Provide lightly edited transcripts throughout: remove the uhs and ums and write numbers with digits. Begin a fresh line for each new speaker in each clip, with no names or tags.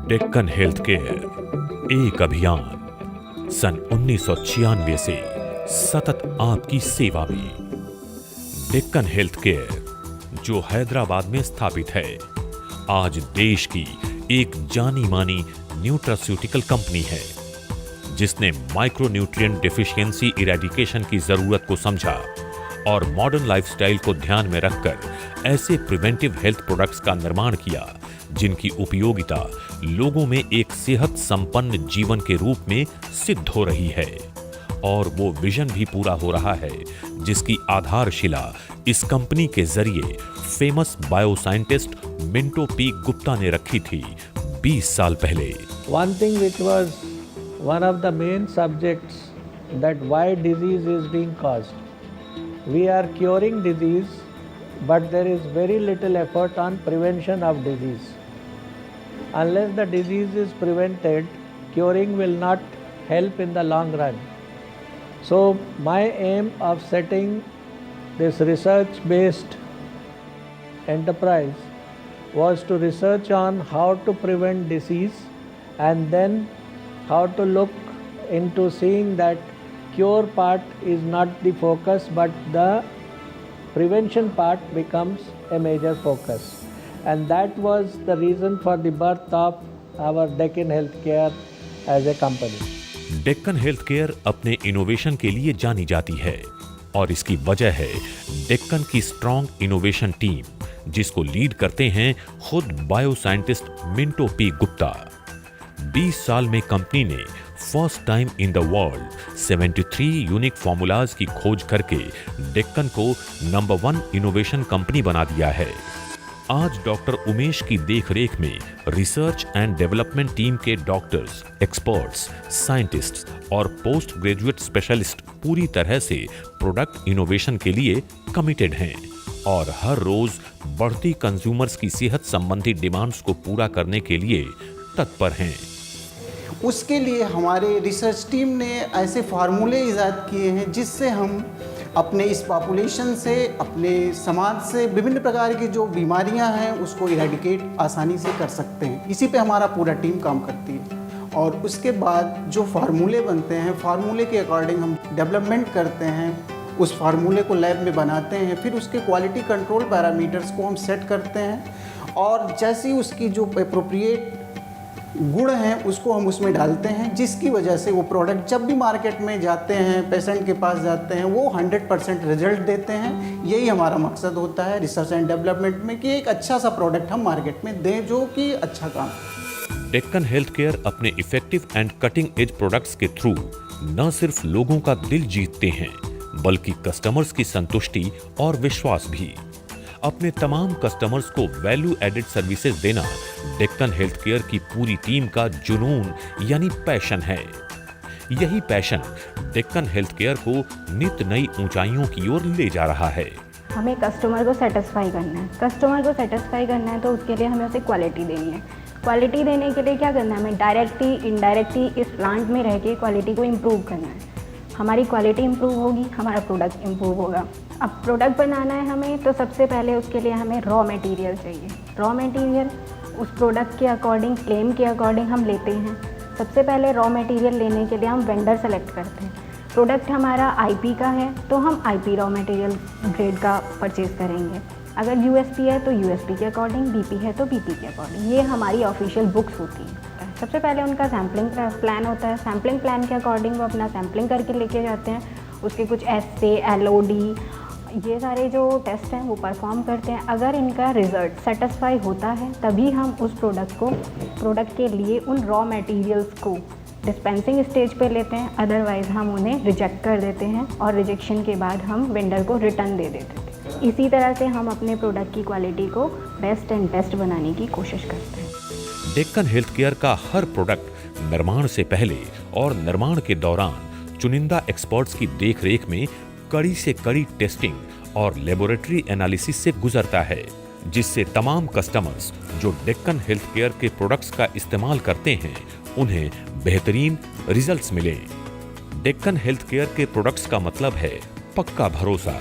Deccan health care एक अभियान सन 1996 से सतत आपकी सेवा में। डेक्कन हेल्थ केयर जो हैदराबाद में स्थापित है, आज देश की एक जानी मानी न्यूट्रास्यूटिकल कंपनी है, जिसने माइक्रोन्यूट्रिएंट डेफिशिएंसी इरेडिकेशन की जरूरत को समझा और मॉडर्न लाइफस्टाइल को ध्यान में रखकर ऐसे प्रिवेंटिव हेल्थ प्रोडक्ट्स का निर्माण किया जिनकी उपयोगिता लोगों में एक सेहत संपन्न जीवन के रूप में सिद्ध हो रही है। और वो विजन भी पूरा हो रहा है जिसकी आधारशिला इस कंपनी के जरिए फेमस बायोसाइंटिस्ट मिंटो पी गुप्ता ने रखी थी 20 साल पहले।
One thing which was one of the main subjects, that why disease is being caused. We are curing disease, but there is very little effort on prevention of disease. Unless the disease is prevented, curing will not help in the long run. So my aim of setting this research-based enterprise was to research on how to prevent disease and then how to look into seeing that cure part is not the focus but the prevention part becomes a major focus. And that was the reason for the birth of our Deccan Healthcare as a company.
Deccan health care अपने innovation के लिए जानी जाती है और इसकी वजह है डेक्कन की स्ट्रॉन्ग इनोवेशन टीम, जिसको लीड करते हैं खुद बायोसाइंटिस्ट मिंटो पी गुप्ता। 20 साल में कंपनी ने first time in the world 73 unique formulas की खोज करके डेक्कन को नंबर 1 इनोवेशन कंपनी बना दिया है। आज डॉक्टर उमेश की देखरेख में रिसर्च एंड डेवलपमेंट टीम के डॉक्टर्स, एक्सपर्ट्स, साइंटिस्ट्स और पोस्ट ग्रेजुएट स्पेशलिस्ट पूरी तरह से प्रोडक्ट इनोवेशन के लिए कमिटेड हैं और हर रोज बढ़ती कंज्यूमर्स की सेहत संबंधी डिमांड्स को पूरा करने के लिए तत्पर हैं।
उसके लिए हमारे रिसर्च टीम ने ऐसे फार्मूले इजाद किए हैं जिससे हम अपने इस पॉपुलेशन से, अपने समाज से विभिन्न प्रकार की जो बीमारियां हैं उसको इरेडिकेट आसानी से कर सकते हैं। इसी पे हमारा पूरा टीम काम करती है और उसके बाद जो फार्मूले बनते हैं, फार्मूले के अकॉर्डिंग हम डेवलपमेंट करते हैं, उस फार्मूले को लैब में बनाते हैं, फिर उसके क्वालिटी कंट्रोल पैरामीटर्स को हम सेट करते हैं और जैसी उसकी जो एप्रोप्रिएट गुण हैं उसको हम उसमें डालते हैं, जिसकी वजह से वो प्रोडक्ट जब भी मार्केट में जाते हैं, पेशेंट के पास जाते हैं, वो 100% रिजल्ट देते हैं। यही हमारा मकसद होता है रिसर्च एंड डेवलपमेंट में कि एक अच्छा सा प्रोडक्ट हम मार्केट में दें जो कि अच्छा काम है।
डेक्कन हेल्थ केयर अपने effective and cutting edge products के थ्रू न सिर्फ लोगों का दिल जीतते हैं बल्कि कस्टमर्स की संतुष्टि और विश्वास भी। अपने तमाम कस्टमर्स को वैल्यू एडेड सर्विसेज देना डेक्कन हेल्थ केयर की पूरी टीम का जुनून यानी पैशन है। यही पैशन डेक्कन हेल्थ केयर को नित नई ऊंचाइयों की ओर ले जा रहा है।
हमें कस्टमर को सेटिस्फाई करना है। कस्टमर को सेटिस्फाई करना है तो उसके लिए हमें उसे क्वालिटी देनी है। क्वालिटी देने के लिए क्या करना है, हमें डायरेक्टली इनडायरेक्टली इस प्लांट में रह के क्वालिटी को इम्प्रूव करना है। हमारी क्वालिटी इम्प्रूव होगी, हमारा प्रोडक्ट इम्प्रूव होगा। अब प्रोडक्ट बनाना है हमें तो सबसे पहले उसके लिए हमें रॉ मटेरियल चाहिए। रॉ मटेरियल उस प्रोडक्ट के अकॉर्डिंग, क्लेम के अकॉर्डिंग हम लेते हैं। सबसे पहले रॉ मटेरियल लेने के लिए हम वेंडर सेलेक्ट करते हैं। प्रोडक्ट हमारा आईपी का है तो हम आईपी रॉ मटेरियल ग्रेड का परचेज़ करेंगे। अगर यूएसपी है तो यूएसपी के अकॉर्डिंग, बीपी है तो बीपी के अकॉर्डिंग। ये हमारी ऑफिशियल बुक्स होती हैं। सबसे पहले उनका सैम्पलिंग प्लान होता है। सैम्पलिंग प्लान के अकॉर्डिंग वो अपना सैम्पलिंग करके लेके जाते हैं। उसके कुछ एसए, एलओडी, ये सारे जो टेस्ट हैं वो परफॉर्म करते हैं। अगर इनका रिज़ल्ट सेटिस्फाई होता है तभी हम उस प्रोडक्ट के लिए उन रॉ मटेरियल्स को डिस्पेंसिंग स्टेज पे लेते हैं। अदरवाइज़ हम उन्हें रिजेक्ट कर देते हैं और रिजेक्शन के बाद हम वेंडर को रिटर्न दे देते थे। इसी तरह से हम अपने प्रोडक्ट की क्वालिटी को बेस्ट एंड बेस्ट बनाने की कोशिश करते हैं।
डेक्कन हेल्थ केयर का हर प्रोडक्ट निर्माण से पहले और निर्माण के दौरान चुनिंदा एक्सपर्ट्स की देखरेख में कड़ी से कड़ी टेस्टिंग और लेबोरेटरी एनालिसिस से गुजरता है, जिससे तमाम कस्टमर्स जो डेक्कन हेल्थ केयर के प्रोडक्ट्स का इस्तेमाल करते हैं उन्हें बेहतरीन रिजल्ट्स मिले। डेक्कन हेल्थ केयर के प्रोडक्ट्स का मतलब है पक्का भरोसा।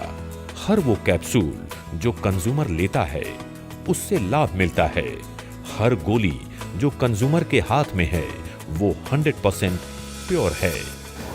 हर वो कैप्सूल जो कंज्यूमर लेता है उससे लाभ मिलता है। हर गोली जो कंज्यूमर के हाथ में है वो 100% प्योर है।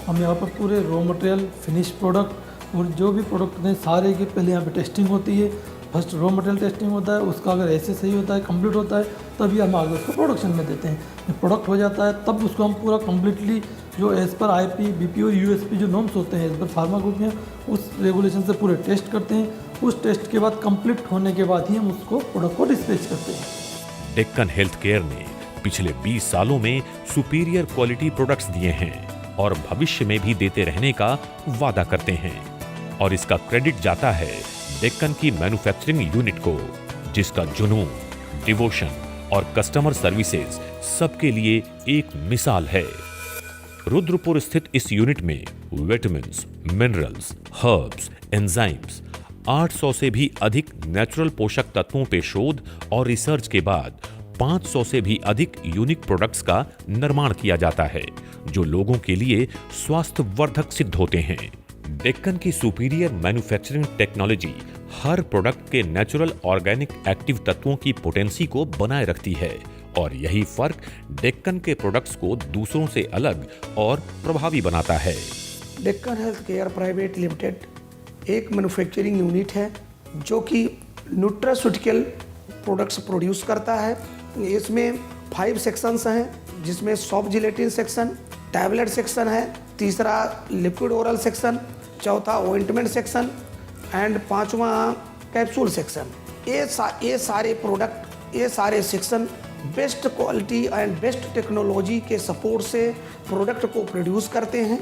हम यहाँ पर पूरे रॉ मटेरियल, फिनिश प्रोडक्ट और जो भी प्रोडक्ट हैं सारे की पहले यहाँ पे टेस्टिंग होती है। फर्स्ट रॉ मटेरियल टेस्टिंग होता है, उसका अगर ऐसे सही होता है, कंप्लीट होता है, तभी हम आगे उसको प्रोडक्शन में देते हैं। जब प्रोडक्ट हो जाता है तब उसको हम पूरा कम्प्लीटली जो एज़ पर IP, BP और USP जो नॉर्म्स होते हैं एज़ पर फार्मा ग्रुप में, उस रेगुलेशन से पूरे टेस्ट करते हैं। उस टेस्ट के बाद कंप्लीट होने के बाद ही हम उसको प्रोडक्ट को डिस्पैच करते हैं।
डेक्कन हेल्थ केयर ने पिछले 20 सालों में सुपीरियर क्वालिटी प्रोडक्ट्स दिए हैं और भविष्य में भी देते रहने का वादा करते हैं। और इसका क्रेडिट जाता है डेक्कन की मैन्युफैक्चरिंग यूनिट को, जिसका जुनून, डिवोशन और कस्टमर सर्विसेज सबके लिए एक मिसाल है। रुद्रपुर स्थित इस यूनिट में विटामिन्स, मिनरल्स, हर्ब्स, एंजाइम्स, 800 से भी अधिक नेचुरल पोषक तत्वों पे शोध और रिसर्च के बाद 500 से भी अधिक यूनिक प्रोडक्ट्स का निर्माण किया जाता है, जो लोगों के लिए स्वास्थ्यवर्धक सिद्ध होते हैं। डेक्कन की सुपीरियर मैन्युफैक्चरिंग टेक्नोलॉजी हर प्रोडक्ट के नेचुरल ऑर्गेनिक एक्टिव तत्वों की पोटेंसी को बनाए रखती है और यही फर्क डेक्कन के प्रोडक्ट्स को दूसरों से अलग और प्रभावी बनाता है।
Deccan health care private limited एक मैन्युफैक्चरिंग यूनिट है जो कि न्यूट्रास्यूटिकल प्रोडक्ट्स प्रोड्यूस करता है। इसमें 5 सेक्शंस हैं, जिसमें soft gelatin section, tablet section है, तीसरा लिक्विड ओरल सेक्शन, चौथा ऑइंटमेंट सेक्शन एंड 5वां कैप्सूल सेक्शन। ये सारे प्रोडक्ट, ये सारे section best quality and best technology के सपोर्ट से प्रोडक्ट को प्रोड्यूस करते हैं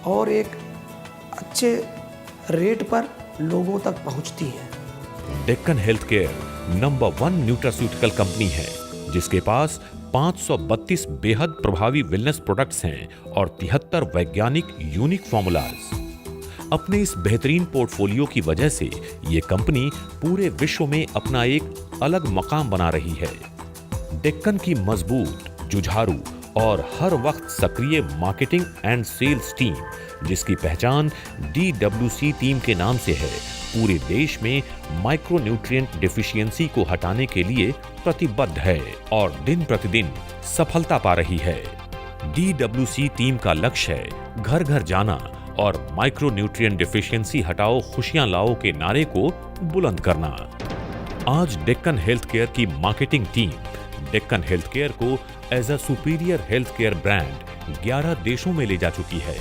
और एक अच्छे रेट पर लोगों तक पहुंचती है।
Deccan health care number 1 nutraceutical company है, जिसके पास 532 बेहद प्रभावी वेलनेस प्रोडक्ट्स हैं और 73 वैज्ञानिक यूनिक फॉर्मूलाज। अपने इस बेहतरीन पोर्टफोलियो की वजह से ये कंपनी पूरे विश्व में अपना एक अलग मकाम बना रही है। डेक्कन की मजबूत, जुझारू और हर वक्त सक्रिय मार्केटिंग एंड सेल्स टीम, जिसकी पहचान DWC टीम के नाम से है, पूरे देश में माइक्रोन्यूट्रिएंट डिफिशियंसी को हटाने के लिए प्रतिबद्ध है और दिन प्रतिदिन सफलता पा रही है। DWC टीम का लक्ष्य है घर घर जाना और माइक्रोन्यूट्रिएंट डिफिशियंसी हटाओ खुशियां लाओ के नारे को बुलंद करना। आज डेक्कन हेल्थ केयर की marketing team Deccan health care को as a superior health care brand 11 देशों में ले जा चुकी है।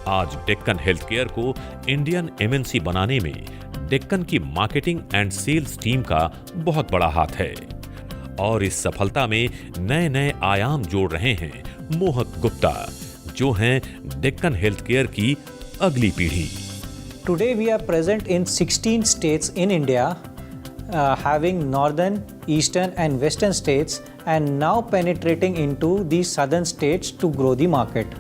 आज डेक्कन हेल्थ केयर को इंडियन MNC बनाने में डेक्कन की मार्केटिंग एंड सेल्स टीम का बहुत बड़ा हाथ है और इस सफलता में नए नए आयाम जोड़ रहे हैं मोहक गुप्ता, जो हैं डेक्कन हेल्थ केयर की अगली पीढ़ी।
Today we are present in 16 states in India, having northern, eastern and western states, and now penetrating into the southern states to grow the market.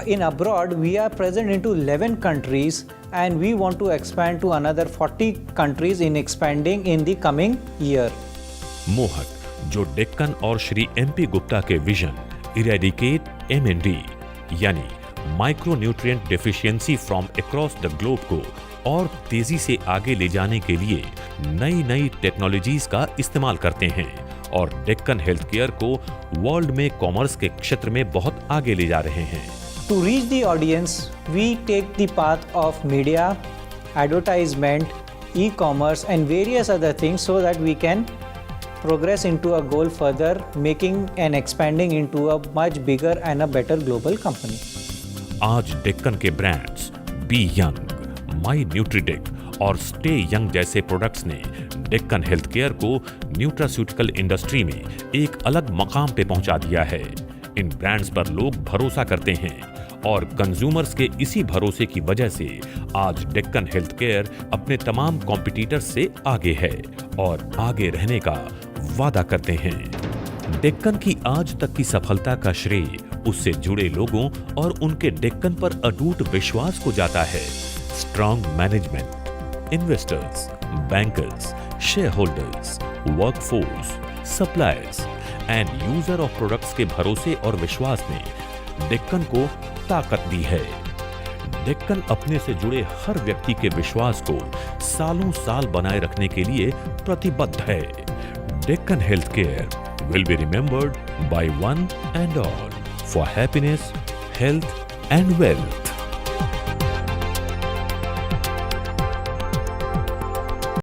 In abroad we are present into 11 countries and we want to expand to another 40 countries in expanding in the coming year.
मोहक, जो डेक्कन और Shri MP Gupta के vision eradicate MND यानी micronutrient deficiency from across the globe को और तेजी से आगे ले जाने के लिए नई नई टेक्नोलॉजीज का इस्तेमाल करते हैं और डेक्कन हेल्थ केयर को वर्ल्ड में कॉमर्स के क्षेत्र में बहुत आगे ले जा रहे हैं।
To reach the audience, we take the path of media, advertisement, e-commerce and various other things so that we can progress into a goal further, making and expanding into a much bigger and a better global company.
आज डेक्कन के brands be young, माई न्यूट्रीडिक और stay young जैसे products ने Deccan health care को nutraceutical industry में एक अलग मकाम पे पहुंचा दिया है। इन ब्रांड्स पर लोग भरोसा करते हैं और कंज्यूमर्स के इसी भरोसे की वजह से आज डेक्कन हेल्थ केयर अपने तमाम कॉम्पिटिटर्स से आगे है और आगे रहने का वादा करते हैं। डेक्कन की आज तक की सफलता का श्रेय उससे जुड़े लोगों और उनके डेक्कन पर अटूट विश्वास को जाता है। Strong management, investors, bankers, share holders, workforce, suppliers and user of products के भरोसे और विश्वास ने डेक्कन को ताकत दी है। डेक्कन अपने से जुड़े हर व्यक्ति के विश्वास को सालों साल बनाए रखने के लिए प्रतिबद्ध है। Deccan health care will be remembered by one and all for happiness, health and wealth.